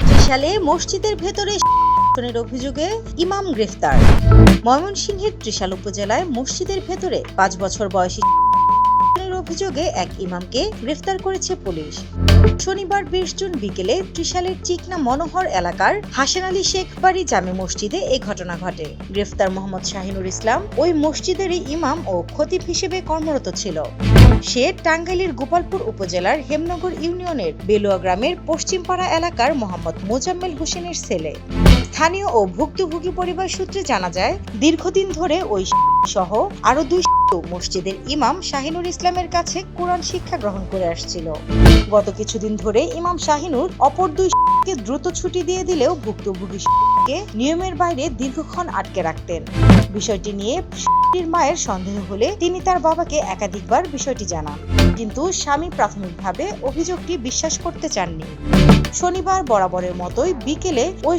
ত্রিশালে মসজিদের ভেতরে অভিযোগে ইমাম গ্রেফতার। ময়মনসিংহের ত্রিশাল উপজেলায় মসজিদের ভেতরে 5 বছর বয়সী অভিযোগে এক ইমামকে গ্রেফতার করেছে পুলিশ। শনিবার 20 জুন বিকেলে ত্রিশালের চিকনা মনোহর এলাকার হাসান আলী শেখ বাড়ি জামে মসজিদে এই ঘটনা ঘটে। গ্রেফতার মোহাম্মদ শাহিনুর ইসলাম ওই মসজিদেরই ইমাম ও খতিব হিসেবে কর্মরত ছিল। সে টাঙ্গাইলের গোপালপুর উপজেলার হেমনগর ইউনিয়নের বেলুয়া গ্রামের পশ্চিমপাড়া এলাকার মোহাম্মদ মোজাম্মেল হোসেনের ছেলে। স্থানীয় ও ভুক্তভোগী পরিবার সূত্রে জানা যায়, দীর্ঘদিন ধরে ওই সহ আরো 2 মসজিদের ইমাম শাহিনুর ইসলামের কাছে কোরআন শিক্ষা গ্রহণ করে আসছিল। গত কিছুদিন ধরে ইমাম শাহিনুর অপর 2 কে দ্রুত ছুটি দিয়ে দিলেও ভুক্তভোগীকে নিয়মের বাইরে দীর্ঘক্ষণ আটকে রাখতেন। বিষয়টি নিয়ে মায়ের সন্দেহ হলে তিনি তার বাবাকে একাধিকবার বিষয়টি জানান, কিন্তু স্বামী প্রাথমিকভাবে অভিযোগটি বিশ্বাস করতে চাননি। শনিবার বরাবরের মতোই বিকেলে ওই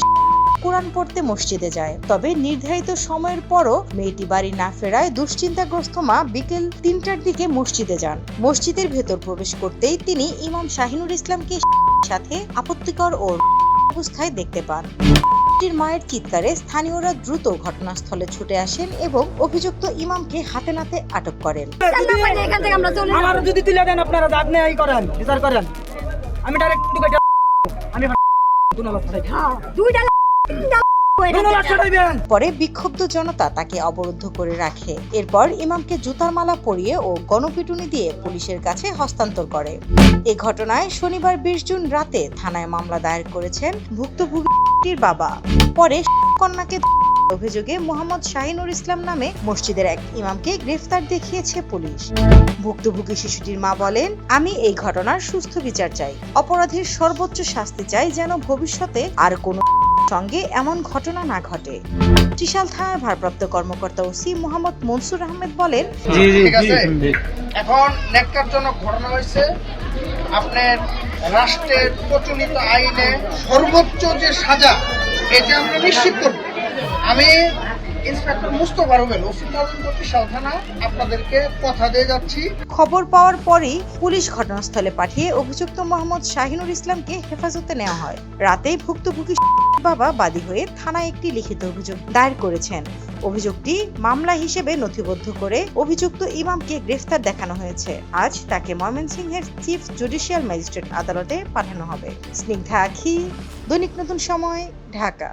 কোরআন পড়তে মসজিদে যায়, তবে নির্ধারিত সময়ের পরও মেয়েটি বাড়ি না ফেরায় দুশ্চিন্তাগ্রস্ত মা বিকেল 3টার দিকে মসজিদে যান। মসজিদের ভেতর প্রবেশ করতেই তিনি ইমাম শাহিনুর ইসলামকে সাথে আপত্তিকর ও অবস্থায় দেখতে পান। মায়ের চিৎকারে স্থানীয়রা দ্রুত ঘটনাস্থলে ছুটে আসেন এবং অভিযুক্ত ইমামকে হাতে নাতে আটক করেন। পরে বিক্ষুব্ধ জনতা তাকে অবরুদ্ধ করে রাখে। এরপর ইমামকে জুতার মালা পরিয়ে ও গণপিটুনি দিয়ে পুলিশের কাছে হস্তান্তর করে। এ ঘটনায় শনিবার 20 জুন রাতে থানায় মামলা দায়ের করেছেন ভুক্তভোগীর বাবা। পরে কন্যাকে অভিযোগে মোহাম্মদ শাহিনুর ইসলাম নামে মসজিদের এক ইমামকে গ্রেফতার দেখিয়েছে পুলিশ। ভুক্তভোগী শিশুটির মা বলেন, আমি এই ঘটনার সুস্থ বিচার চাই, অপরাধীর সর্বোচ্চ শাস্তি চাই, যেন ভবিষ্যতে আর কোনো সঙ্গে এমন ঘটনা না ঘটে। ত্রিশাল থানার ভারপ্রাপ্ত কর্মকর্তা ওসি মোহাম্মদ মনসুর আহমেদ বলেন, এখন ন্যাক্কারজনক ঘটনা হয়েছে। আপনার রাষ্ট্রের প্রচলিত আইনে সর্বোচ্চ যে সাজা, এটা আমরা নিশ্চিত করব। আমি ইন্সপেক্টর মুস্তফা রুবেল, ওসি তদন্ত ত্রিশাল থানা, আপনাদেরকে কথা দিয়ে যাচ্ছি। খবর পাওয়ার পরই পুলিশ ঘটনাস্থলে পাঠিয়ে অভিযুক্ত মোহাম্মদ শাহিনুর ইসলামকে হেফাজতে নেওয়া হয়। রাতেই ভুক্তভোগী বাবা বাদী হয়ে থানায় একটি লিখিত অভিযোগ দায়ের করেছেন। অভিযোগটি মামলা হিসেবে নথিবদ্ধ করে অভিযুক্ত ইমামকে গ্রেফতার দেখানো হয়েছে। আজ তাকে ময়মনসিংহের চিফ জুডিশিয়াল ম্যাজিস্ট্রেট আদালতে পাঠানো হবে। স্নিগ্ধা আখি, দৈনিক নতুন সময়, ঢাকা।